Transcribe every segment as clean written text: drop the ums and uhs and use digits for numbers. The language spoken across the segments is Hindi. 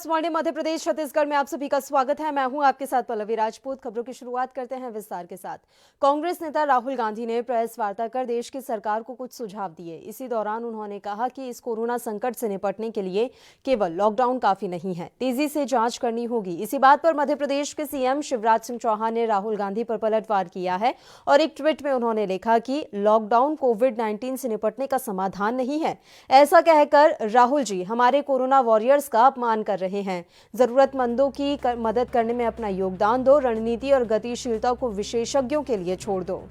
फास्ट मॉर्निंग मध्य प्रदेश छत्तीसगढ़ में आप सभी का स्वागत है। मैं हूं आपके साथ पल्लवी राजपूत। खबरों की शुरुआत करते हैं विस्तार के साथ। कांग्रेस नेता राहुल गांधी ने प्रेस वार्ता कर देश की सरकार को कुछ सुझाव दिए। इसी दौरान उन्होंने कहा कि इस कोरोना संकट से निपटने के लिए केवल लॉकडाउन काफी नहीं है, तेजी से जांच करनी होगी। इसी बात पर मध्य प्रदेश के सीएम शिवराज सिंह चौहान ने राहुल गांधी पर पलटवार किया है और एक ट्वीट में उन्होंने लिखा कि लॉकडाउन कोविड-19 से निपटने का समाधान नहीं है। ऐसा कहकर राहुल जी हमारे कोरोना वॉरियर्स का अपमान कर रहे हैं। जरूरतमंदों की मदद करने में अपना योगदान दो, रणनीति और गतिशीलता को विशेषज्ञों के लिए छोड़ दो।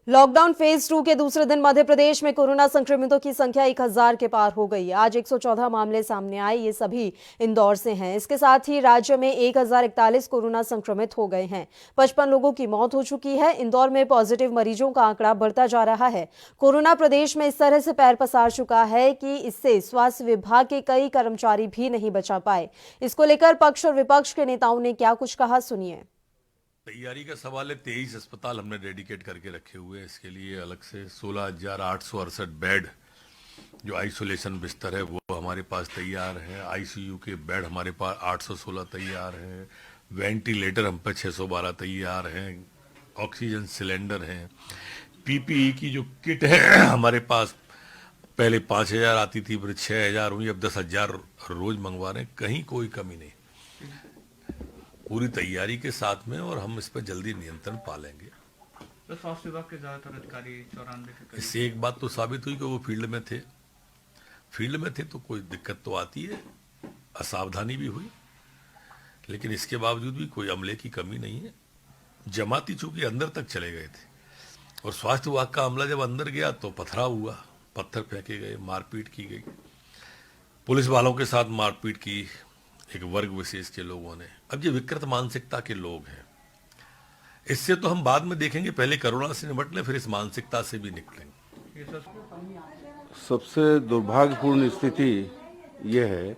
लॉकडाउन फेज 2 के दूसरे दिन मध्य प्रदेश में कोरोना संक्रमितों की संख्या 1000 के पार हो गई। आज 114 मामले सामने आए, ये सभी इंदौर से हैं। इसके साथ ही राज्य में 1041 कोरोना संक्रमित हो गए हैं। 55 लोगों की मौत हो चुकी है। इंदौर में पॉजिटिव मरीजों का आंकड़ा बढ़ता जा रहा है। कोरोना प्रदेश में इस तरह से पैर पसार चुका है कि इससे स्वास्थ्य विभाग के कई कर्मचारी भी नहीं बचा पाए। इसको लेकर पक्ष और विपक्ष के नेताओं ने क्या कुछ कहा, सुनिए। तैयारी का सवाल है। 23 अस्पताल हमने डेडिकेट करके रखे हुए हैं। इसके लिए अलग से 16,868 बेड जो आइसोलेशन बिस्तर है वो हमारे पास तैयार है। आईसीयू के बेड हमारे पास 816 तैयार हैं। वेंटिलेटर हम पे 612 तैयार हैं। ऑक्सीजन सिलेंडर हैं। पीपीई की जो किट है हमारे पास पहले 5,000 आती थी, फिर 6,000 हुई, अब 10,000 रोज मंगवा रहे हैं। कहीं कोई कमी नहीं, पूरी तैयारी के साथ में, और हम इस पर जल्दी नियंत्रण पालेंगे। तो स्वास्थ्य विभाग के ज्यादातर अधिकारी 94 के करीब। इससे एक बात तो साबित हुई कि वो फील्ड में थे तो कोई दिक्कत तो आती है, असावधानी भी हुई, लेकिन इसके बावजूद भी कोई अमले की कमी नहीं है। जमाती चूंकि अंदर तक चले गए थे और स्वास्थ्य विभाग का अमला जब अंदर गया तो पथराव हुआ, पत्थर फेंके गए, मारपीट की गई, पुलिस वालों के साथ मारपीट की एक वर्ग विशेष के लोगों ने। अब ये विकृत मानसिकता के लोग हैं। इससे तो हम बाद में देखेंगे, पहले कोरोना से निपट लें, फिर इस मानसिकता से भी निकलेंगे। सबसे दुर्भाग्यपूर्ण स्थिति यह है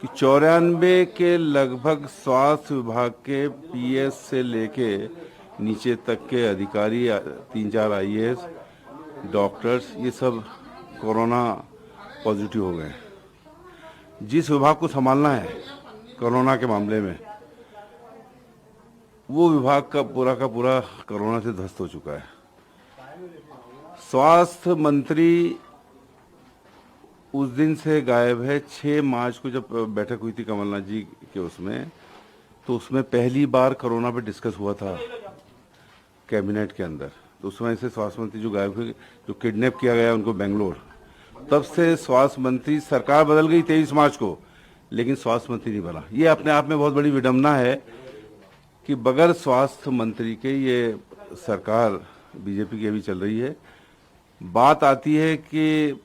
कि 94 के लगभग स्वास्थ्य विभाग के पीएस से लेके नीचे तक के अधिकारी, 3-4 आईएएस, डॉक्टर्स, ये सब कोरोना पॉजिटिव हो गए। जिस विभाग को संभालना है कोरोना के मामले में, वो विभाग का पूरा कोरोना से ध्वस्त हो चुका है। स्वास्थ्य मंत्री उस दिन से गायब है। 6 मार्च को जब बैठक हुई थी कमलनाथ जी के उसमें, तो उसमें पहली बार कोरोना पे डिस्कस हुआ था कैबिनेट के अंदर। तो उस समय से स्वास्थ्य मंत्री जो गायब हुए, जो किडनैप किया गया उनको बेंगलोर, तब से स्वास्थ्य मंत्री, सरकार बदल गई 23 मार्च को, लेकिन स्वास्थ्य मंत्री नहीं बना। ये अपने आप में बहुत बड़ी विडंबना है कि बगैर स्वास्थ्य मंत्री के ये सरकार बीजेपी की अभी चल रही है। बात आती है कि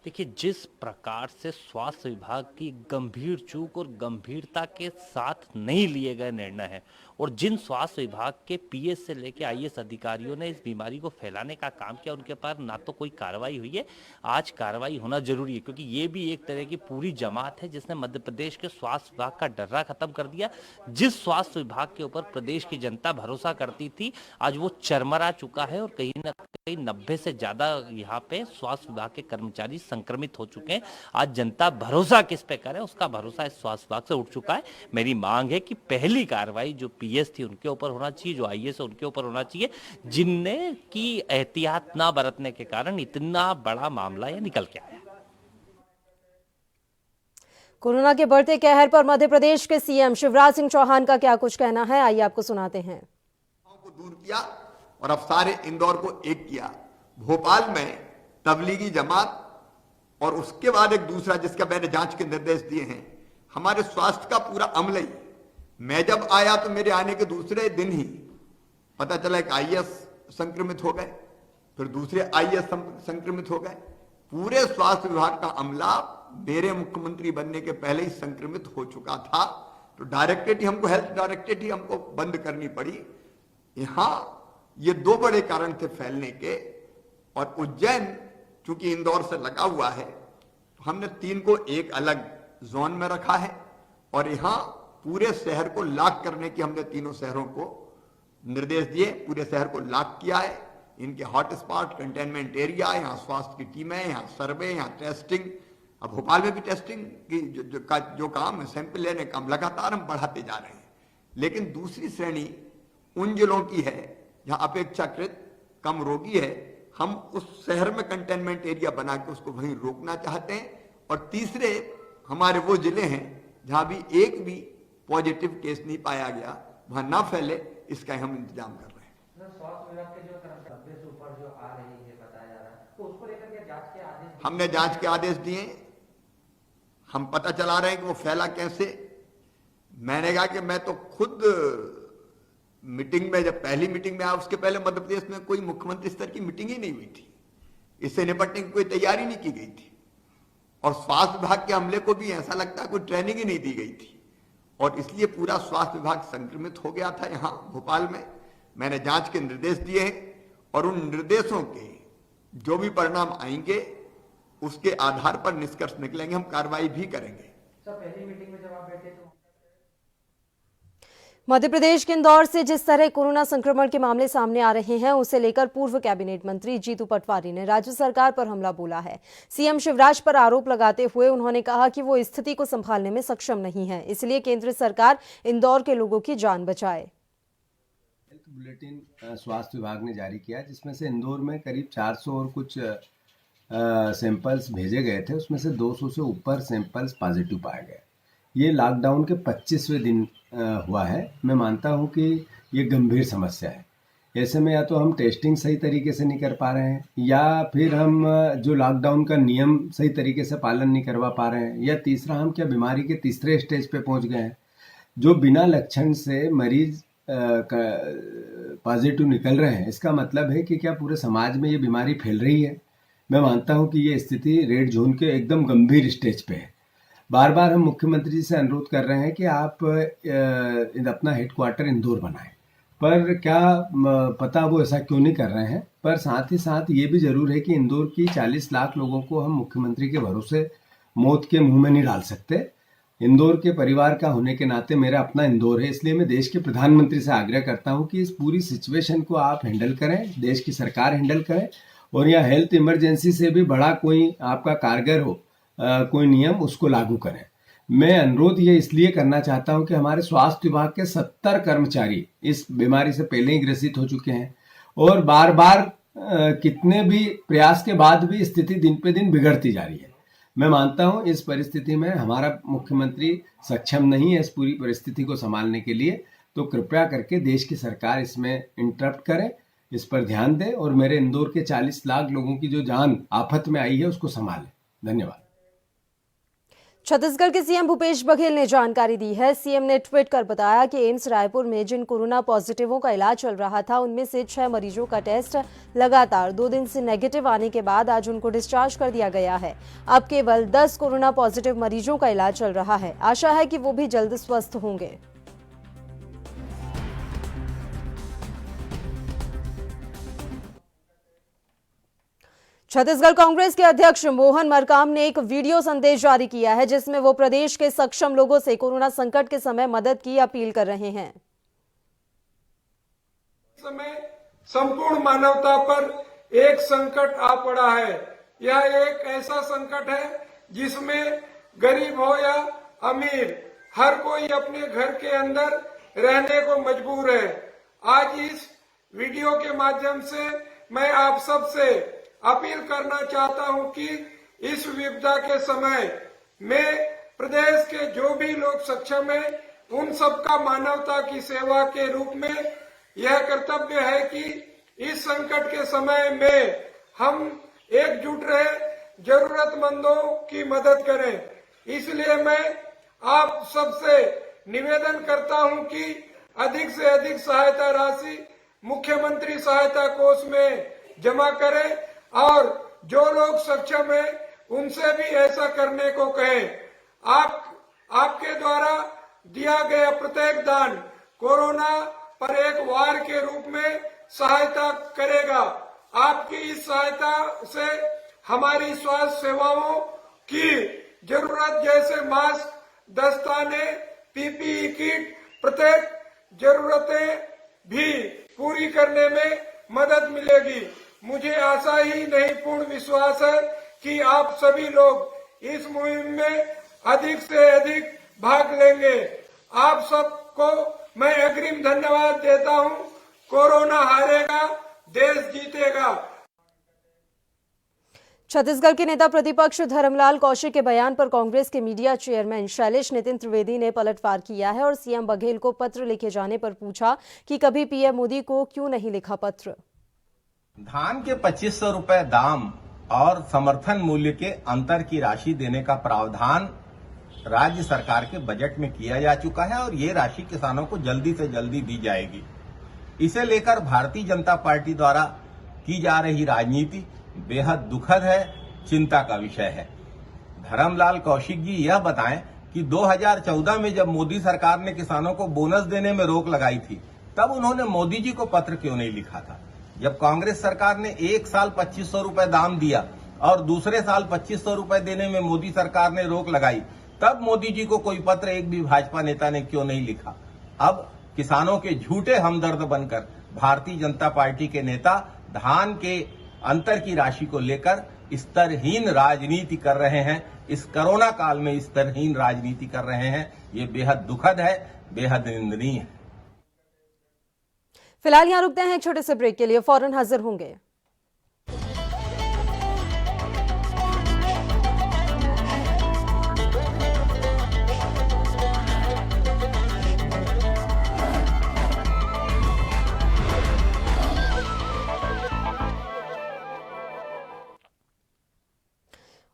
देखिए, जिस प्रकार से स्वास्थ्य विभाग की गंभीर चूक और गंभीरता के साथ नहीं लिए गए निर्णय हैं, और जिन स्वास्थ्य विभाग के पीएस से लेकर आईएएस अधिकारियों ने इस बीमारी को फैलाने का काम किया, उनके पास ना तो कोई कार्रवाई हुई है। आज कार्रवाई होना जरूरी है, क्योंकि ये भी एक तरह की पूरी जमात है जिसने मध्य प्रदेश के स्वास्थ्य विभाग का डर्रा खत्म कर दिया। जिस स्वास्थ्य विभाग के ऊपर प्रदेश की जनता भरोसा करती थी, आज वो चरमरा चुका है, और कहीं ना कहीं 90 से ज्यादा यहाँ पे स्वास्थ्य विभाग के कर्मचारी संक्रमित हो चुके हैं। आज जनता भरोसा किस पे करे, उसका भरोसा इस स्वास्थ्य विभाग से उठ चुका है। मेरी मांग है कि पहली कार्रवाई जो पीएस थी उनके ऊपर होना चाहिए, जो आईएएस है उनके ऊपर होना चाहिए, जिनने की एहतियात ना बरतने के कारण इतना बड़ा मामला ये निकल के आया। कोरोना के बढ़ते कहर पर मध्य प्रदेश के सीएम शिवराज सिंह चौहान का क्या कुछ कहना है, आइए आपको सुनाते हैं। को दूर किया और अब सारे इंदौर को एक किया। भोपाल में तबलीगी जमात और उसके बाद एक दूसरा जिसका मैंने जांच के निर्देश दिए हैं, हमारे स्वास्थ्य का पूरा अमला ही। मैं जब आया तो मेरे आने के दूसरे दिन ही पता चला कि आईएएस संक्रमित हो गए, फिर दूसरे आईएएस संक्रमित हो गए। पूरे स्वास्थ्य विभाग का अमला मेरे मुख्यमंत्री बनने के पहले ही संक्रमित हो चुका था। तो डायरेक्टरेट ही हमको, हेल्थ डायरेक्टरेट ही हमको बंद करनी पड़ी। यहां ये 2 बड़े कारण थे फैलने के। और उज्जैन चूंकि इंदौर से लगा हुआ है, तो हमने 3 को एक अलग जोन में रखा है, और यहां पूरे शहर को लॉक करने की हमने तीनों शहरों को निर्देश दिए। पूरे शहर को लॉक किया है। इनके हॉटस्पॉट, कंटेनमेंट एरिया, यहाँ स्वास्थ्य की टीमें, यहाँ सर्वे, यहाँ टेस्टिंग। अब भोपाल में भी टेस्टिंग की जो काम है, सैंपल लेने का काम लगातार हम बढ़ाते जा रहे हैं। लेकिन दूसरी श्रेणी उन जिलों की है जहां अपेक्षाकृत कम रोगी है, हम उस शहर में कंटेनमेंट एरिया बना के उसको वहीं रोकना चाहते हैं। और तीसरे हमारे वो जिले हैं जहां भी एक भी पॉजिटिव केस नहीं पाया गया, वहां ना फैले, इसका हम इंतजाम कर रहे हैं। स्वास्थ्य विभाग के जो कर्मचारी से ऊपर जो आ रही है बताया जा रहा है, तो उसको लेकर के जांच के आदेश हमने जांच के आदेश दिए। हम पता चला रहे हैं कि वो फैला कैसे। मैंने कहा कि मैं तो खुद मीटिंग में, जब पहली मीटिंग में आया, उसके पहले मध्य प्रदेश में कोई मुख्यमंत्री स्तर की मीटिंग ही नहीं हुई थी, इससे निपटने की कोई तैयारी नहीं की गई थी। और स्वास्थ्य विभाग के अमले को भी ऐसा लगता है कोई ट्रेनिंग ही नहीं दी गई थी, और इसलिए पूरा स्वास्थ्य विभाग संक्रमित हो गया था। यहाँ भोपाल में मैंने जांच के निर्देश दिए हैं, और उन निर्देशों के जो भी परिणाम आएंगे उसके आधार पर निष्कर्ष निकलेंगे, हम कार्रवाई भी करेंगे। सर, पहली मीटिंग में जब आप बैठे तो मध्य प्रदेश के इंदौर से जिस तरह कोरोना संक्रमण के मामले सामने आ रहे हैं, उसे लेकर पूर्व कैबिनेट मंत्री जीतू पटवारी ने राज्य सरकार पर हमला बोला है। सीएम शिवराज पर आरोप लगाते हुए उन्होंने कहा कि वो स्थिति को संभालने में सक्षम नहीं है, इसलिए केंद्र सरकार इंदौर के लोगों की जान बचाए। हेल्थ बुलेटिन स्वास्थ्य विभाग ने जारी किया, जिसमें से इंदौर में करीब 400 और कुछ सैंपल्स भेजे गए थे, उसमें से 200 से ऊपर सैंपल्स पॉजिटिव पाए गए। ये लॉकडाउन के 25वें दिन हुआ है। मैं मानता हूं कि ये गंभीर समस्या है। ऐसे में या तो हम टेस्टिंग सही तरीके से नहीं कर पा रहे हैं, या फिर हम जो लॉकडाउन का नियम सही तरीके से पालन नहीं करवा पा रहे हैं, या तीसरा हम क्या बीमारी के तीसरे स्टेज पे पहुंच गए हैं। जो बिना लक्षण से मरीज पॉजिटिव निकल रहे हैं, इसका मतलब है कि क्या पूरे समाज में ये बीमारी फैल रही है। मैं मानता हूं कि ये स्थिति रेड जोन के एकदम गंभीर स्टेज पे है। बार बार हम मुख्यमंत्री जी से अनुरोध कर रहे हैं कि आप अपना हेडक्वार्टर इंदौर बनाएं, पर क्या पता वो ऐसा क्यों नहीं कर रहे हैं। पर साथ ही साथ ये भी जरूर है कि इंदौर की 40 लाख लोगों को हम मुख्यमंत्री के भरोसे मौत के मुंह में नहीं डाल सकते। इंदौर के परिवार का होने के नाते मेरा अपना इंदौर है, इसलिए मैं देश के प्रधानमंत्री से आग्रह करता हूं कि इस पूरी सिचुएशन को आप हैंडल करें, देश की सरकार हैंडल करे, और यह हेल्थ इमरजेंसी से भी बड़ा कोई आपका कारगर हो कोई नियम, उसको लागू करें। मैं अनुरोध ये इसलिए करना चाहता हूं कि हमारे स्वास्थ्य विभाग के 70 कर्मचारी इस बीमारी से पहले ही ग्रसित हो चुके हैं, और बार बार कितने भी प्रयास के बाद भी स्थिति दिन पे दिन बिगड़ती जा रही है। मैं मानता हूं इस परिस्थिति में हमारा मुख्यमंत्री सक्षम नहीं है इस पूरी परिस्थिति को संभालने के लिए, तो कृपया करके देश की सरकार इसमें इंटरप्ट करे, इस पर ध्यान दे, और मेरे इंदौर के 40 लाख लोगों की जो जान आफत में आई है उसको संभाले। धन्यवाद। छत्तीसगढ़ के सीएम भूपेश बघेल ने जानकारी दी है। सीएम ने ट्वीट कर बताया कि एम्स रायपुर में जिन कोरोना पॉजिटिवों का इलाज चल रहा था, उनमें से 6 मरीजों का टेस्ट लगातार 2 दिन से नेगेटिव आने के बाद आज उनको डिस्चार्ज कर दिया गया है। अब केवल 10 कोरोना पॉजिटिव मरीजों का इलाज चल रहा है। आशा है कि वो भी जल्द स्वस्थ होंगे। छत्तीसगढ़ कांग्रेस के अध्यक्ष मोहन मरकाम ने एक वीडियो संदेश जारी किया है, जिसमें वो प्रदेश के सक्षम लोगों से कोरोना संकट के समय मदद की अपील कर रहे हैं। इस समय संपूर्ण मानवता पर एक संकट आ पड़ा है। यह एक ऐसा संकट है जिसमें गरीब हो या अमीर, हर कोई अपने घर के अंदर रहने को मजबूर है। आज इस वीडियो के माध्यम से मैं आप सबसे अपील करना चाहता हूं कि इस विपदा के समय में प्रदेश के जो भी लोग सक्षम हैं, उन सबका मानवता की सेवा के रूप में यह कर्तव्य है कि इस संकट के समय में हम एकजुट रहे, जरूरतमंदों की मदद करें। इसलिए मैं आप सबसे निवेदन करता हूं कि अधिक से अधिक सहायता राशि मुख्यमंत्री सहायता कोष में जमा करें, और जो लोग सक्षम हैं उनसे भी ऐसा करने को कहें। आपके द्वारा दिया गया प्रत्येक दान कोरोना पर एक वार के रूप में सहायता करेगा। आपकी इस सहायता से हमारी स्वास्थ्य सेवाओं की जरूरत जैसे मास्क, दस्ताने, पीपीई किट, प्रत्येक जरूरतें भी पूरी करने में मदद मिलेगी। मुझे आशा ही नहीं पूर्ण विश्वास है कि आप सभी लोग इस मुहिम में अधिक से अधिक भाग लेंगे। आप सबको मैं अग्रिम धन्यवाद देता हूं। कोरोना हारेगा, देश जीतेगा। छत्तीसगढ़ के नेता प्रतिपक्ष धर्मलाल कौशिक के बयान पर कांग्रेस के मीडिया चेयरमैन शैलेश नितिन त्रिवेदी ने पलटवार किया है और सीएम बघेल को पत्र लिखे जाने पर पूछा कि कभी पीएम मोदी को क्यों नहीं लिखा पत्र। धान के 2500 रुपए दाम और समर्थन मूल्य के अंतर की राशि देने का प्रावधान राज्य सरकार के बजट में किया जा चुका है और ये राशि किसानों को जल्दी से जल्दी दी जाएगी। इसे लेकर भारतीय जनता पार्टी द्वारा की जा रही राजनीति बेहद दुखद है, चिंता का विषय है। धर्मलाल कौशिक जी यह बताएं कि 2014 में जब मोदी सरकार ने किसानों को बोनस देने में रोक लगाई थी, तब उन्होंने मोदी जी को पत्र क्यों नहीं लिखा था। जब कांग्रेस सरकार ने एक साल 2500 रुपए दाम दिया और दूसरे साल 2500 रुपए देने में मोदी सरकार ने रोक लगाई, तब मोदी जी को कोई पत्र एक भी भाजपा नेता ने क्यों नहीं लिखा। अब किसानों के झूठे हमदर्द बनकर भारतीय जनता पार्टी के नेता धान के अंतर की राशि को लेकर स्तरहीन राजनीति कर रहे हैं। इस कोरोना काल में स्तरहीन राजनीति कर रहे हैं। ये बेहद दुखद है, बेहद निंदनीय है। फिलहाल यहाँ रुकते हैं एक छोटे से ब्रेक के लिए, फौरन हाजिर होंगे।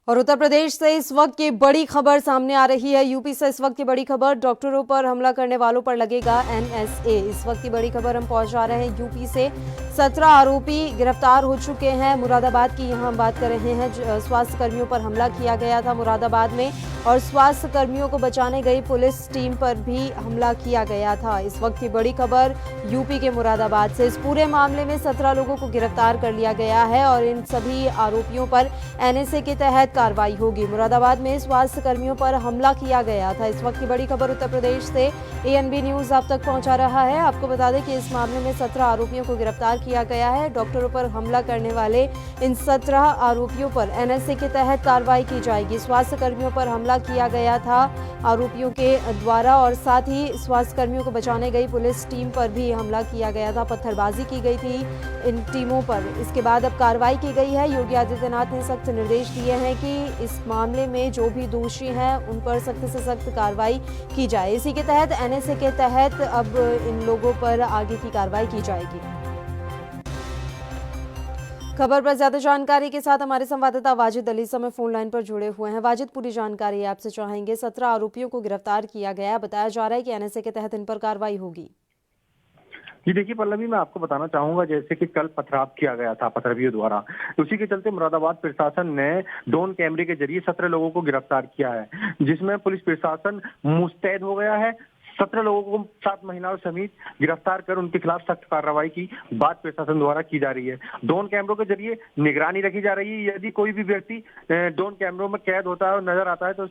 और उत्तर प्रदेश से इस वक्त की बड़ी खबर सामने आ रही है। यूपी से इस वक्त की बड़ी खबर, डॉक्टरों पर हमला करने वालों पर लगेगा एनएसए। इस वक्त की बड़ी खबर हम पहुंचा रहे हैं यूपी से। 17 आरोपी गिरफ्तार हो चुके हैं। मुरादाबाद की यहां हम बात कर रहे हैं। स्वास्थ्य कर्मियों पर हमला किया गया था मुरादाबाद में और स्वास्थ्य कर्मियों को बचाने गई पुलिस टीम पर भी हमला किया गया था। इस वक्त की बड़ी खबर यूपी के मुरादाबाद से। इस पूरे मामले में 17 लोगों को गिरफ्तार कर लिया गया है और इन सभी आरोपियों पर एनएसए के तहत कार्रवाई होगी। मुरादाबाद में स्वास्थ्य कर्मियों पर हमला किया गया था। इस वक्त की बड़ी खबर उत्तर प्रदेश से एएनबी न्यूज आप तक पहुंचा रहा है। आपको बता दें कि इस मामले में 17 आरोपियों को गिरफ्तार किया गया है। डॉक्टरों पर हमला करने वाले इन 17 आरोपियों पर एनएसए के तहत कार्रवाई की जाएगी। स्वास्थ्य कर्मियों पर हमला किया गया था आरोपियों के द्वारा और साथ ही स्वास्थ्य कर्मियों को बचाने गई पुलिस टीम पर भी हमला किया गया था। पत्थरबाजी की गई थी इन टीमों पर। इसके बाद अब कार्रवाई की गई है। योगी आदित्यनाथ ने सख्त निर्देश दिए हैं कि इस मामले में जो भी दोषी हैं उन पर सख्त से सख्त कार्रवाई की जाए। इसी के तहत एनएसए के तहत अब इन लोगों पर आगे की कार्रवाई की जाएगी। खबर पर ज्यादा जानकारी के साथ हमारे संवाददाता वाजिद अली समय फोन लाइन पर जुड़े हुए हैं। वाजिद, पूरी जानकारी आपसे चाहेंगे। 17 आरोपियों को गिरफ्तार किया गया, बताया जा रहा है कि एनएसए के तहत इन पर कार्रवाई होगी। जी देखिए पल्लवी, मैं आपको बताना चाहूंगा जैसे कि कल पथराव किया गया था पथरवियों द्वारा, उसी के चलते मुरादाबाद प्रशासन ने ड्रोन कैमरे के जरिए 17 लोगों को गिरफ्तार किया है, जिसमें पुलिस प्रशासन मुस्तैद हो गया है। 17 लोगों को 7 महिलाओं समेत गिरफ्तार कर उनके खिलाफ सख्त कार्रवाई की बात प्रशासन द्वारा की जा रही है। ड्रोन कैमरों के जरिए निगरानी रखी जा रही है। यदि कोई भी व्यक्ति ड्रोन कैमरों में कैद होता है और नजर आता है तो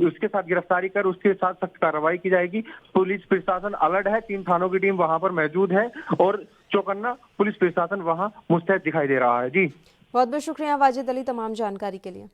उसके साथ गिरफ्तारी कर उसके साथ सख्त कार्रवाई की जाएगी। पुलिस प्रशासन अलर्ट है, 3 थानों की टीम वहां पर मौजूद है और चौकन्ना पुलिस प्रशासन वहां मुस्तैद दिखाई दे रहा है। जी बहुत बहुत शुक्रिया वाजिद अली तमाम जानकारी के लिए।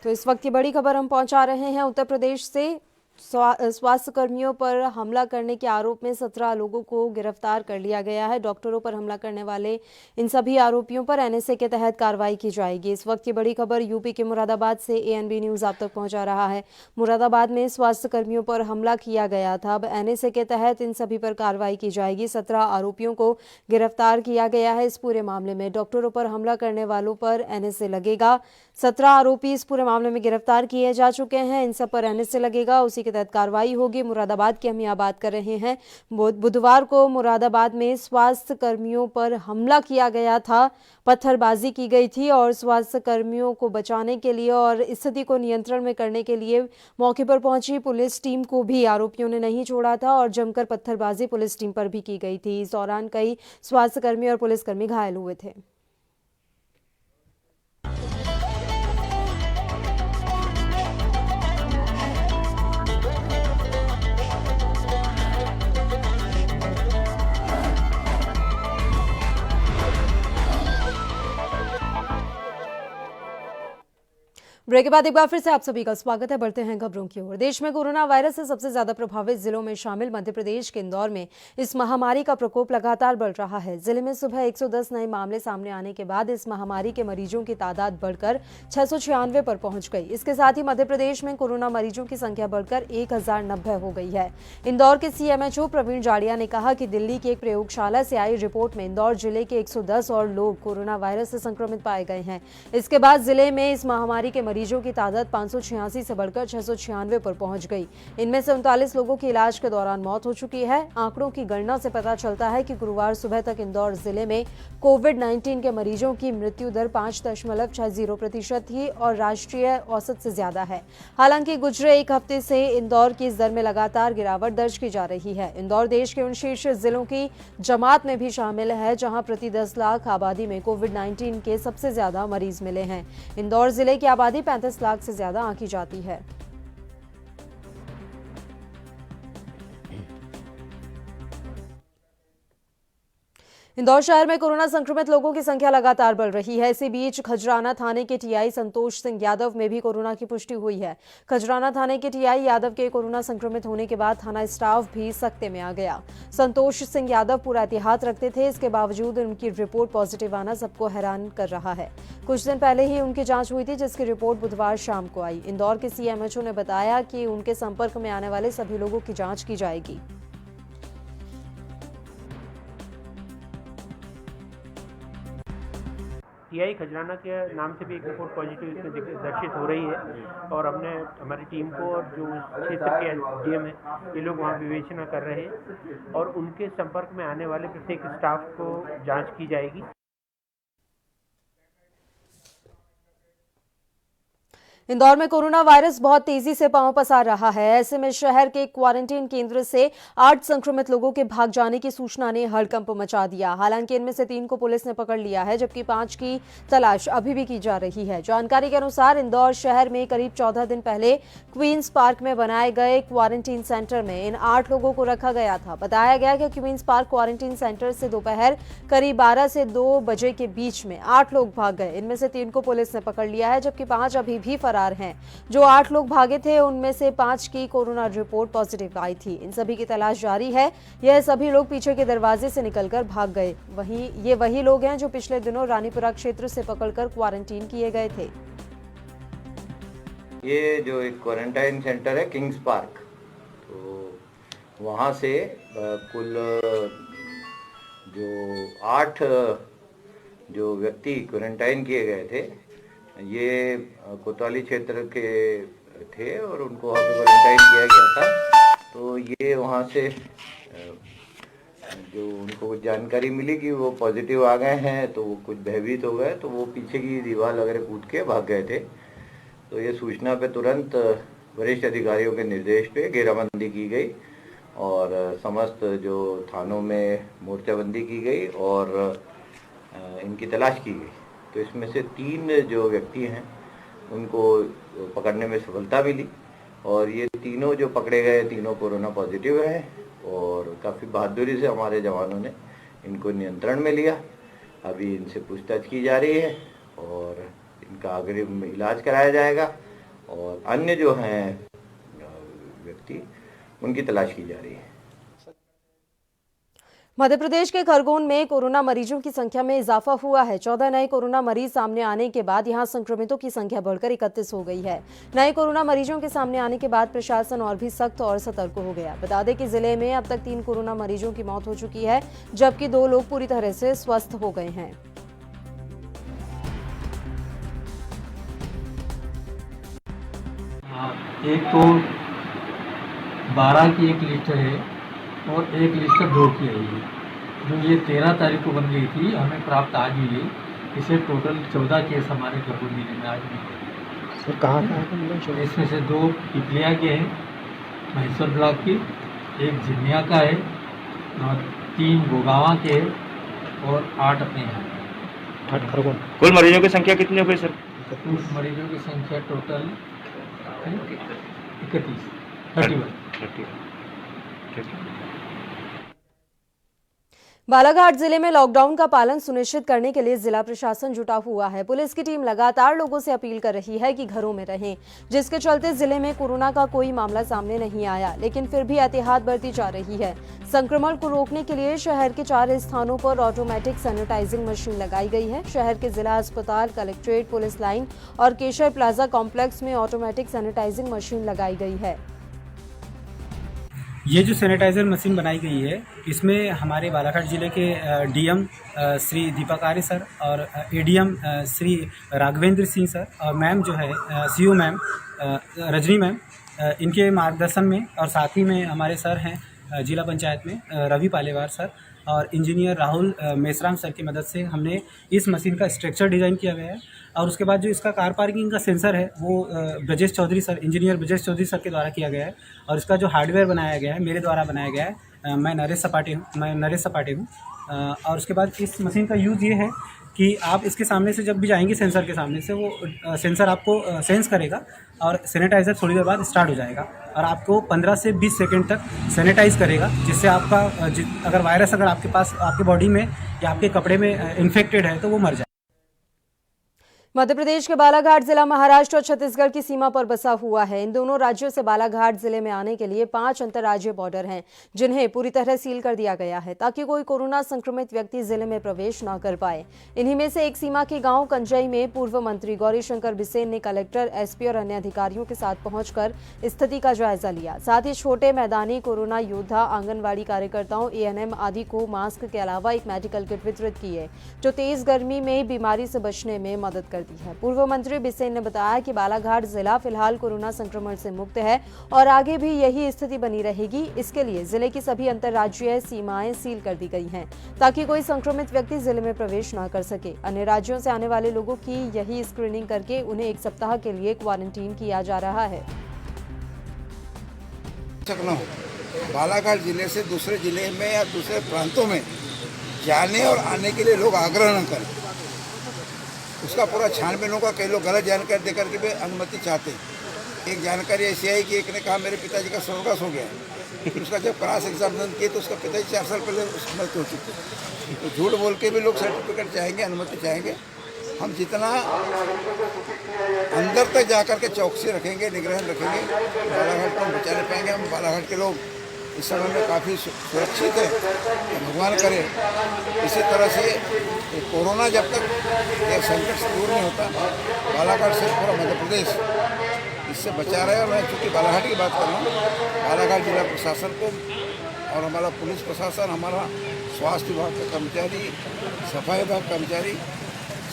तो इस वक्त की बड़ी खबर हम पहुंचा रहे हैं उत्तर प्रदेश से। स्वास्थ्य कर्मियों पर हमला करने के आरोप में 17 लोगों को गिरफ्तार कर लिया गया है। डॉक्टरों पर हमला करने वाले इन सभी आरोपियों पर एनएसए के तहत कार्रवाई की जाएगी। इस वक्त की बड़ी खबर यूपी के मुरादाबाद से एएनबी न्यूज आप तक पहुंचा रहा है। मुरादाबाद में स्वास्थ्य कर्मियों पर हमला किया गया था। अब एनएसए के तहत इन सभी पर कार्रवाई की जाएगी। 17 आरोपियों को गिरफ्तार किया गया है। इस पूरे मामले में डॉक्टरों पर हमला करने वालों पर एनएसए लगेगा। 17 आरोपी इस पूरे मामले में गिरफ्तार किए जा चुके हैं। इन सब पर एनएसए लगेगा, उसी के तहत कार्रवाई होगी। मुरादाबाद की हम यहाँ बात कर रहे हैं। बुधवार को मुरादाबाद में स्वास्थ्य कर्मियों पर हमला किया गया था, पत्थरबाजी की गई थी और स्वास्थ्य कर्मियों को बचाने के लिए और स्थिति को नियंत्रण में करने के लिए मौके पर पहुंची पुलिस टीम को भी आरोपियों ने नहीं छोड़ा था और जमकर पत्थरबाजी पुलिस टीम पर भी की गई थी। इस दौरान कई स्वास्थ्यकर्मी और पुलिसकर्मी घायल हुए थे। ब्रेक के बाद एक बार फिर से आप सभी का स्वागत है। बढ़ते हैं खबरों की ओर। देश में कोरोना वायरस से सबसे ज्यादा प्रभावित जिलों में शामिल मध्य प्रदेश के इंदौर में इस महामारी का प्रकोप लगातार बढ़ रहा है। जिले में सुबह 110 नए मामले सामने आने के बाद इस महामारी के मरीजों की तादाद बढ़कर 696 पर पहुंच गई। इसके साथ ही मध्य प्रदेश में कोरोना मरीजों की संख्या बढ़कर 1090 हो गई है। इंदौर के सीएमएचओ प्रवीण जाड़िया ने कहा कि दिल्ली की एक प्रयोगशाला से आई रिपोर्ट में इंदौर जिले के 110 और लोग कोरोना वायरस से संक्रमित पाए गए हैं। इसके बाद जिले में इस महामारी के मरीजों की तादाद 586 से बढ़कर 696 पर पहुंच गई। इनमें से 39 लोगों की इलाज के दौरान मौत हो चुकी है। आंकड़ों की गणना से पता चलता है कि गुरुवार सुबह तक इंदौर जिले में कोविड-19 के मरीजों की मृत्यु दर 5.60% थी और राष्ट्रीय औसत से ज्यादा है। हालांकि गुजरे एक हफ्ते से इंदौर की इस दर में लगातार गिरावट दर्ज की जा रही है। इंदौर देश के उन शीर्ष जिलों की जमात में भी शामिल है जहां प्रति 10 लाख आबादी में कोविड-19 के सबसे ज्यादा मरीज मिले हैं। इंदौर जिले की आबादी 35 लाख से ज्यादा आंकी जाती है। इंदौर शहर में कोरोना संक्रमित लोगों की संख्या लगातार बढ़ रही है। इसी बीच खजराना थाने के टीआई संतोष सिंह यादव में भी कोरोना की पुष्टि हुई है। खजराना थाने के टीआई यादव के कोरोना संक्रमित होने के बाद थाना स्टाफ भी सकते में आ गया। संतोष सिंह यादव पूरा एहतियात रखते थे, इसके बावजूद उनकी रिपोर्ट पॉजिटिव आना सबको हैरान कर रहा है। कुछ दिन पहले ही उनकी जांच हुई थी, जिसकी रिपोर्ट बुधवार शाम को आई। इंदौर के सीएमएचओ ने बताया कि उनके संपर्क में आने वाले सभी लोगों की जांच की जाएगी। टीआई खजराना के नाम से भी एक रिपोर्ट पॉजिटिव इसमें दर्शित हो रही है और हमने हमारी टीम को और जो क्षेत्र के डीएम है ये लोग वहाँ विवेचना कर रहे हैं और उनके संपर्क में आने वाले प्रत्येक स्टाफ को जांच की जाएगी। इंदौर में कोरोना वायरस बहुत तेजी से पांव पसार रहा है। ऐसे में शहर के क्वारंटीन केंद्र से 8 संक्रमित लोगों के भाग जाने की सूचना ने हड़कंप मचा दिया। हालांकि इनमें से 3 को पुलिस ने पकड़ लिया है, जबकि 5 की तलाश अभी भी की जा रही है। जानकारी के अनुसार इंदौर शहर में करीब 14 दिन पहले क्वींस पार्क में बनाए गए क्वारंटीन सेंटर में इन 8 लोगों को रखा गया था। बताया गया कि क्वींस पार्क क्वारंटीन सेंटर से दोपहर करीब 12 से 2 बजे के बीच में 8 लोग भाग गए। इनमें से 3 को पुलिस ने पकड़ लिया है, जबकि 5 अभी भी फरार हैं। जो 8 लोग भागे थे उनमें से 5 की कोरोना रिपोर्ट पॉजिटिव आई थी। इन सभी की तलाश जारी है। यह सभी लोग पीछे के दरवाजे से निकलकर भाग गए। ये वही लोग हैं जो पिछले दिनों रानीपुरा क्षेत्र से पकड़कर क्वारंटीन किए गए थे। ये जो एक क्वारंटाइन सेंटर है किंग्स पार्क, तो वहाँ से कुल जो 8 जो व्यक्ति क्वारंटाइन किए गए थे ये कोतवाली क्षेत्र के थे और उनको वहाँ पे क्वारंटाइन किया गया था। तो ये वहाँ से जो उनको जानकारी मिली कि वो पॉजिटिव आ गए हैं तो वो कुछ भयभीत हो गए, तो वो पीछे की दीवार वगैरह कूद के भाग गए थे। तो ये सूचना पे तुरंत वरिष्ठ अधिकारियों के निर्देश पे घेराबंदी की गई और समस्त जो थानों में मोर्चाबंदी की गई और इनकी तलाश की गई। तो इसमें से 3 जो व्यक्ति हैं उनको पकड़ने में सफलता मिली और ये तीनों जो पकड़े गए तीनों कोरोना पॉजिटिव हैं और काफ़ी बहादुरी से हमारे जवानों ने इनको नियंत्रण में लिया। अभी इनसे पूछताछ की जा रही है और इनका अग्रिम इलाज कराया जाएगा और अन्य जो हैं व्यक्ति उनकी तलाश की जा रही है। मध्य प्रदेश के खरगोन में कोरोना मरीजों की संख्या में इजाफा हुआ है। 14 नए कोरोना मरीज सामने आने के बाद यहां संक्रमितों की संख्या बढ़कर 31 हो गई है। नए कोरोना मरीजों के सामने आने के बाद प्रशासन और भी सख्त और सतर्क हो गया। बता दें कि जिले में अब तक 3 कोरोना मरीजों की मौत हो चुकी है, जबकि 2 लोग पूरी तरह से स्वस्थ हो गए हैं। एक तो 12 की एक लिस्ट है और एक लिस्ट 2 की आई है, जो ये 13 तारीख को बन गई थी, हमें प्राप्त आज हुई है। इसे टोटल 14 केस हमारे खरगोन जिले में आज मिले। सर कहाँ इसमें से 2 पिपलिया के हैं, महेश्वर ब्लॉक की, एक झिमिया का है और 3 गोगावा के हैं और 8 अपने यहाँ खरगोन। कुल मरीजों की संख्या कितनी हो गई सर? कुल मरीजों की संख्या टोटल 31। बालाघाट जिले में लॉकडाउन का पालन सुनिश्चित करने के लिए जिला प्रशासन जुटा हुआ है। पुलिस की टीम लगातार लोगों से अपील कर रही है कि घरों में रहें, जिसके चलते जिले में कोरोना का कोई मामला सामने नहीं आया, लेकिन फिर भी एहतियात बरती जा रही है। संक्रमण को रोकने के लिए शहर के 4 स्थानों पर ऑटोमेटिक सैनिटाइजिंग मशीन लगाई गई है। शहर के जिला अस्पताल, कलेक्ट्रेट, पुलिस लाइन और केशर प्लाजा कॉम्प्लेक्स में ऑटोमेटिक सैनिटाइजिंग मशीन लगाई गई है। ये जो सैनिटाइजर मशीन बनाई गई है, इसमें हमारे बालाघाट जिले के डीएम श्री दीपक आर्य सर और एडीएम श्री राघवेंद्र सिंह सर और मैम जो है सीओ मैम रजनी मैम, इनके मार्गदर्शन में और साथ ही में हमारे सर हैं जिला पंचायत में रवि पालेवार सर और इंजीनियर राहुल मेसराम सर की मदद से हमने इस मशीन का स्ट्रक्चर डिज़ाइन किया गया है। और उसके बाद जो इसका कार पार्किंग का सेंसर है वो Brajesh Chaudhary sir, engineer Brajesh Chaudhary sir के द्वारा किया गया है। और इसका जो हार्डवेयर बनाया गया है मेरे द्वारा बनाया गया है। मैं नरेश सपाटे हूँ। और उसके बाद इस मशीन का यूज़ ये है कि आप इसके सामने से जब भी जाएंगे सेंसर के सामने से, वो सेंसर आपको सेंस करेगा और सैनिटाइज़र थोड़ी देर बाद स्टार्ट हो जाएगा और आपको 15 से 20 सेकंड तक सैनिटाइज करेगा, जिससे आपका अगर वायरस अगर आपके पास आपके बॉडी में या आपके कपड़े में इन्फेक्टेड है तो वो मर जाए। मध्य प्रदेश के बालाघाट जिला महाराष्ट्र और छत्तीसगढ़ की सीमा पर बसा हुआ है। इन दोनों राज्यों से बालाघाट जिले में आने के लिए 5 अंतर्राज्यीय बॉर्डर हैं, जिन्हें पूरी तरह सील कर दिया गया है ताकि कोई कोरोना संक्रमित व्यक्ति जिले में प्रवेश न कर पाए। इन्हीं में से एक सीमा के गांव कंजई में पूर्व मंत्री गौरीशंकर बिसेन ने कलेक्टर, एसपी और अन्य अधिकारियों के साथ पहुंचकर स्थिति का जायजा लिया। साथ ही छोटे मैदानी कोरोना योद्धा, आंगनबाड़ी कार्यकर्ताओं, एएनएम आदि को मास्क के अलावा एक मेडिकल किट वितरित किए, जो तेज गर्मी में बीमारी से बचने में मदद करती है। पूर्व मंत्री बिसेन ने बताया कि बालाघाट जिला फिलहाल कोरोना संक्रमण से मुक्त है और आगे भी यही स्थिति बनी रहेगी। इसके लिए जिले की सभी अंतर्राज्यीय सीमाएं सील कर दी गई हैं ताकि कोई संक्रमित व्यक्ति जिले में प्रवेश न कर सके। अन्य राज्यों से आने वाले लोगों की यही स्क्रीनिंग करके उन्हें 1 सप्ताह के लिए क्वारंटीन किया जा रहा है। बालाघाट जिले से दूसरे जिले में या दूसरे प्रांतों में जाने और आने के लिए लोग आग्रह न करें, उसका पूरा छानबीन होगा। कई लोग गलत जानकारी देकर के भी अनुमति चाहते। एक जानकारी ऐसी आई कि एक ने कहा मेरे पिताजी का स्वर्गवास हो गया, फिर उसका जब क्रॉस एग्जामिनेशन किए तो उसका पिताजी 4 साल पहले उसकी मृत्यु हो चुकी। तो झूठ बोल के भी लोग सर्टिफिकेट चाहेंगे, अनुमति चाहेंगे। हम जितना अंदर तक जाकर के चौकसी रखेंगे, निगरानी रखेंगे, बालाघाट को बचा ले पाएंगे। हम बालाघाट के लोग इस समय में काफ़ी सुरक्षित है, भगवान करे इसी तरह से कोरोना जब तक ये संकट से दूर नहीं होता, बालाघाट से पूरा मध्य प्रदेश इससे बचा रहे। और मैं चूँकि बालाघाट की बात कर रहा हूँ, बालाघाट जिला प्रशासन को और हमारा पुलिस प्रशासन, हमारा स्वास्थ्य विभाग के कर्मचारी, सफाई विभाग के कर्मचारी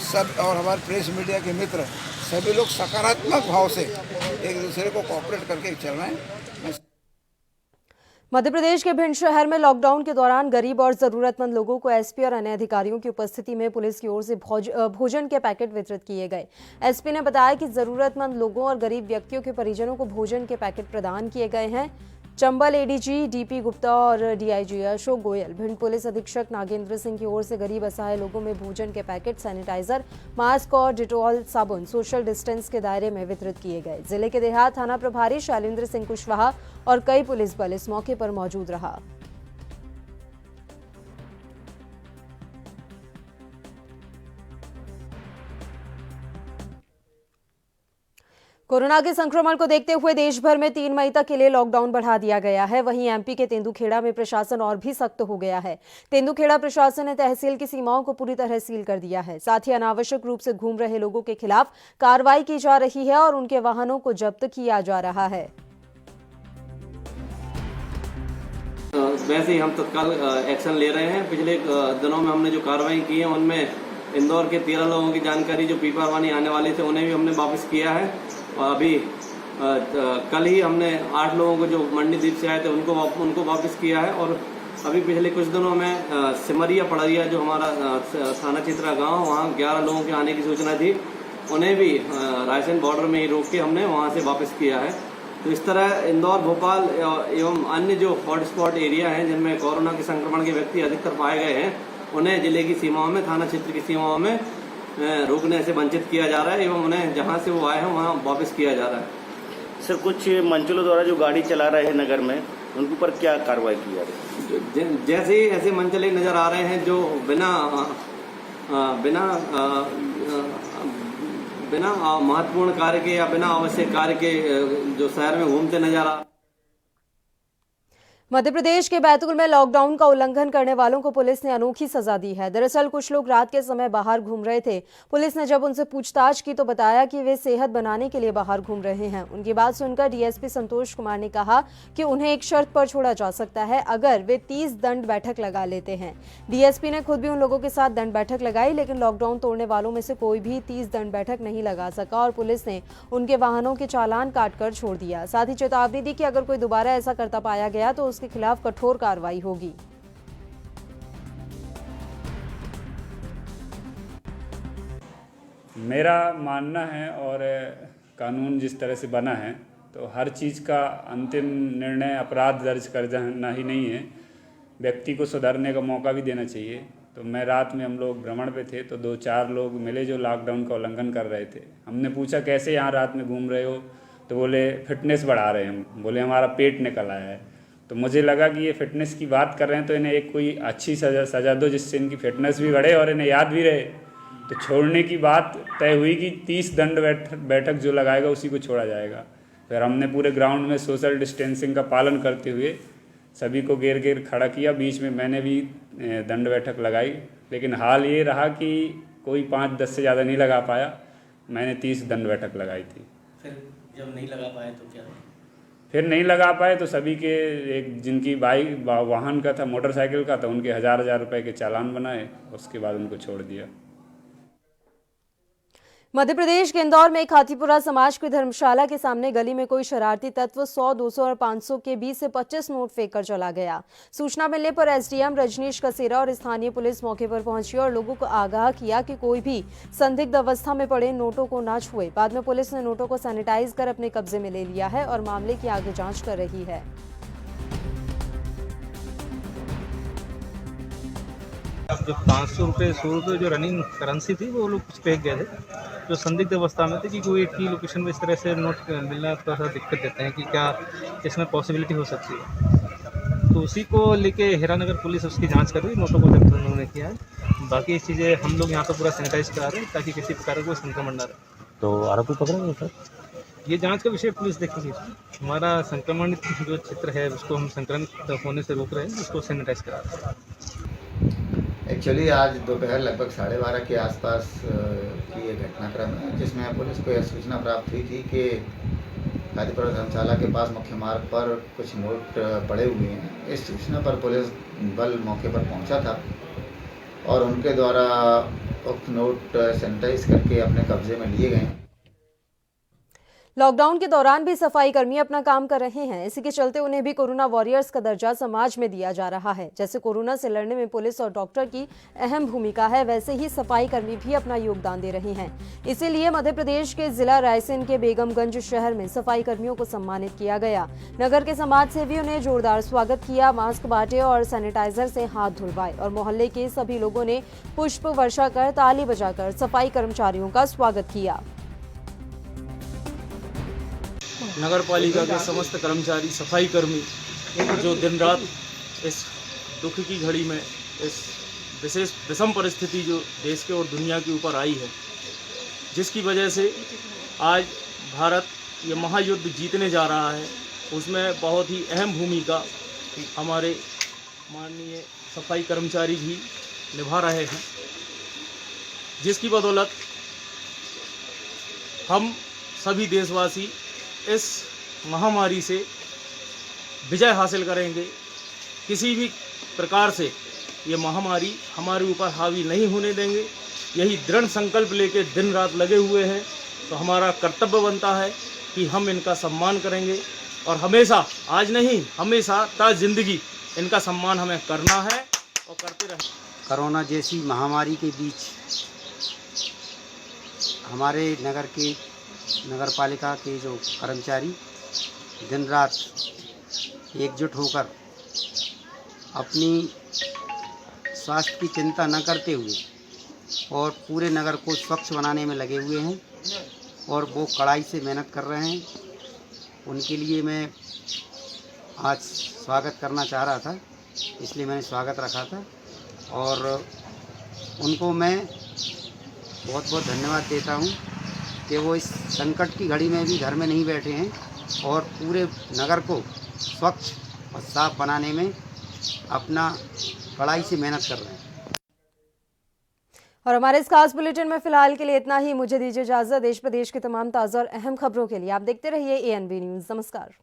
सब और हमारे प्रेस मीडिया के मित्र सभी लोग सकारात्मक भाव से एक दूसरे को कोऑपरेट करके चल रहे हैं। मध्य प्रदेश के भिंड शहर में लॉकडाउन के दौरान गरीब और जरूरतमंद लोगों को एसपी और अन्य अधिकारियों की उपस्थिति में पुलिस की ओर से भोजन के पैकेट वितरित किए गए। एसपी ने बताया कि जरूरतमंद लोगों और गरीब व्यक्तियों के परिजनों को भोजन के पैकेट प्रदान किए गए हैं। चंबल एडीजी डीपी गुप्ता और डीआईजी अशोक गोयल, भिंड पुलिस अधीक्षक नागेंद्र सिंह की ओर से गरीब असहाय लोगों में भोजन के पैकेट, सैनिटाइजर, मास्क और डिटॉल साबुन सोशल डिस्टेंस के दायरे में वितरित किए गए। जिले के देहात थाना प्रभारी शैलेंद्र सिंह कुशवाहा और कई पुलिस बल इस मौके पर मौजूद रहा। कोरोना के संक्रमण को देखते हुए देश भर में 3 मई तक के लिए लॉकडाउन बढ़ा दिया गया है। वहीं एमपी के तेंदुखेड़ा में प्रशासन और भी सख्त हो गया है। तेंदुखेड़ा प्रशासन ने तहसील की सीमाओं को पूरी तरह सील कर दिया है। साथ ही अनावश्यक रूप से घूम रहे लोगों के खिलाफ कार्रवाई की जा रही है और उनके वाहनों को जब्त किया जा रहा है। वैसे ही हम तत्काल एक्शन ले रहे हैं। पिछले दिनों में हमने जो कार्रवाई की है उनमें इंदौर के 13 लोगों की जानकारी जो पीपरवानी आने वाले थे उन्हें भी हमने वापस किया है। अभी कल ही हमने 8 लोगों को जो मंडीदीप से आए थे उनको वापस किया है। और अभी पिछले कुछ दिनों में सिमरिया पड़रिया जो हमारा थाना चित्रा गांव, वहाँ 11 लोगों के आने की सूचना थी, उन्हें भी रायसेन बॉर्डर में ही रोक के हमने वहाँ से वापस किया है। तो इस तरह इंदौर, भोपाल एवं अन्य जो हॉटस्पॉट एरिया हैं जिनमें कोरोना के संक्रमण के व्यक्ति अधिकतर पाए गए हैं, उन्हें जिले की सीमाओं में, थाना क्षेत्र की सीमाओं में रोकने से वंचित किया जा रहा है एवं उन्हें जहां से वो आए हैं वहां वापस किया जा रहा है। सर, कुछ मंचलों द्वारा जो गाड़ी चला रहे हैं नगर में, उनके ऊपर क्या कार्रवाई की जा रही है? जैसे ऐसे मंचले नजर आ रहे हैं जो बिना महत्वपूर्ण कार्य के या बिना आवश्यक कार्य के जो शहर में घूमते नजर आ। मध्य प्रदेश के बैतूल में लॉकडाउन का उल्लंघन करने वालों को पुलिस ने अनोखी सजा दी है। दरअसल कुछ लोग रात के समय बाहर घूम रहे थे। पुलिस ने जब उनसे पूछताछ की तो बताया कि वे सेहत बनाने के लिए बाहर घूम रहे हैं। उनकी बात सुनकर डीएसपी संतोष कुमार ने कहा कि उन्हें एक शर्त पर छोड़ा जा सकता है, अगर वे 30 दंड बैठक लगा लेते हैं। डीएसपी ने खुद भी उन लोगों के साथ दंड बैठक लगाई, लेकिन लॉकडाउन तोड़ने वालों में से कोई भी 30 दंड बैठक नहीं लगा सका और पुलिस ने उनके वाहनों के चालान काटकर छोड़ दिया। साथ ही चेतावनी दी कि अगर कोई दोबारा ऐसा करता पाया गया तो उसके खिलाफ कठोर कार्रवाई होगी। मेरा मानना है, और कानून जिस तरह से बना है तो हर चीज़ का अंतिम निर्णय अपराध दर्ज कर जाना ही नहीं है, व्यक्ति को सुधरने का मौका भी देना चाहिए। तो मैं रात में हम लोग भ्रमण पे थे तो 2-4 लोग मिले जो लॉकडाउन का उल्लंघन कर रहे थे। हमने पूछा कैसे यहाँ रात में घूम रहे हो, तो बोले फिटनेस बढ़ा रहे हैं हम। बोले हमारा पेट निकल आया है। तो मुझे लगा कि ये फिटनेस की बात कर रहे हैं तो इन्हें एक कोई अच्छी सज़ा दो जिससे इनकी फिटनेस भी बढ़े और इन्हें याद भी रहे। तो छोड़ने की बात तय हुई कि 30 दंड बैठक जो लगाएगा उसी को छोड़ा जाएगा। फिर हमने पूरे ग्राउंड में सोशल डिस्टेंसिंग का पालन करते हुए सभी को घेर घेर खड़ा किया। बीच में मैंने भी दंड बैठक लगाई, लेकिन हाल ये रहा कि कोई 5-10 से ज़्यादा नहीं लगा पाया। मैंने 30 दंड बैठक लगाई थी। फिर जब नहीं लगा पाए तो क्या? फिर नहीं लगा पाए तो सभी के, एक जिनकी वाहन का था, मोटरसाइकिल का था, उनके 1000 रुपए के चालान बनाए, उसके बाद उनको छोड़ दिया। मध्य प्रदेश के इंदौर में एक हाथीपुरा समाज की धर्मशाला के सामने गली में कोई शरारती तत्व 100, 200 और 500 के 20 से 25 नोट फेंक कर चला गया। सूचना मिलने पर एसडीएम रजनीश कसेरा और स्थानीय पुलिस मौके पर पहुंची और लोगों को आगाह किया कि कोई भी संदिग्ध अवस्था में पड़े नोटों को न छुए। बाद में पुलिस ने नोटों को सैनिटाइज कर अपने कब्जे में ले लिया है और मामले की आगे जांच कर रही है। अब जो 500 रुपये 100 रुपये जो रनिंग करेंसी थी वो लोग कुछ फेंक गए थे, जो संदिग्ध अवस्था में थे कि कोई एक की लोकेशन में इस तरह से नोट मिलना थोड़ा सा दिक्कत देते हैं कि क्या इसमें पॉसिबिलिटी हो सकती है। तो उसी को लेके हीरानगर पुलिस उसकी जांच कर रही है, नोटों को जब्त उन्होंने किया है। बाकी चीज़ें हम लोग यहाँ पर पूरा सैनिटाइज करा रहे हैं ताकि किसी प्रकार का कोई संक्रमण ना रहे। तो आरोपी पकड़ेंगे सर? ये जांच का विषय पुलिस देखेगी। हमारा संक्रमणित जो क्षेत्र है उसको हम संक्रमित होने से रोक रहे हैं, उसको सैनिटाइज करा रहे हैं। एक्चुअली आज दोपहर लगभग 12:30 के आसपास की एक घटनाक्रम है जिसमें पुलिस को यह सूचना प्राप्त हुई थी कि हाथीपुरा धर्मशाला के पास मुख्य मार्ग पर कुछ नोट पड़े हुए हैं। इस सूचना पर पुलिस बल मौके पर पहुंचा था और उनके द्वारा उक्त नोट सैनिटाइज करके अपने कब्जे में लिए गए। लॉकडाउन के दौरान भी सफाई कर्मी अपना काम कर रहे हैं। इसी के चलते उन्हें भी कोरोना वॉरियर्स का दर्जा समाज में दिया जा रहा है। जैसे कोरोना से लड़ने में पुलिस और डॉक्टर की अहम भूमिका है, वैसे ही सफाई कर्मी भी अपना योगदान दे रहे हैं। इसीलिए मध्य प्रदेश के जिला रायसेन के बेगमगंज शहर में सफाई कर्मियों को सम्मानित किया गया। नगर के समाज सेवियों ने जोरदार स्वागत किया, मास्क बांटे और सैनिटाइजर से हाथ धुलवाए और मोहल्ले के सभी लोगों ने पुष्प वर्षा कर, ताली बजाकर सफाई कर्मचारियों का स्वागत किया। नगर पालिका के समस्त कर्मचारी, सफाई कर्मी जो दिन रात इस दुख की घड़ी में, इस विशेष विषम परिस्थिति जो देश के और दुनिया के ऊपर आई है, जिसकी वजह से आज भारत ये महायुद्ध जीतने जा रहा है, उसमें बहुत ही अहम भूमिका हमारे माननीय सफाई कर्मचारी भी निभा रहे हैं, जिसकी बदौलत हम सभी देशवासी इस महामारी से विजय हासिल करेंगे। किसी भी प्रकार से ये महामारी हमारे ऊपर हावी नहीं होने देंगे। यही दृढ़ संकल्प लेके दिन रात लगे हुए हैं। तो हमारा कर्तव्य बनता है कि हम इनका सम्मान करेंगे और हमेशा, आज नहीं हमेशा ता जिंदगी इनका सम्मान हमें करना है और करते रहें। कोरोना जैसी महामारी के बीच हमारे नगर पालिका के जो कर्मचारी दिन रात एकजुट होकर अपनी स्वास्थ्य की चिंता न करते हुए और पूरे नगर को स्वच्छ बनाने में लगे हुए हैं और वो कड़ाई से मेहनत कर रहे हैं। उनके लिए मैं आज स्वागत करना चाह रहा था, इसलिए मैंने स्वागत रखा था। और उनको मैं बहुत बहुत धन्यवाद देता हूँ कि वो इस संकट की घड़ी में भी घर में नहीं बैठे हैं और पूरे नगर को स्वच्छ और साफ बनाने में अपना कड़ाई से मेहनत कर रहे हैं। और हमारे इस खास बुलेटिन में फिलहाल के लिए इतना ही। मुझे दीजिए इजाजत। देश प्रदेश के तमाम ताज़ा और अहम खबरों के लिए आप देखते रहिए ANB न्यूज़। नमस्कार।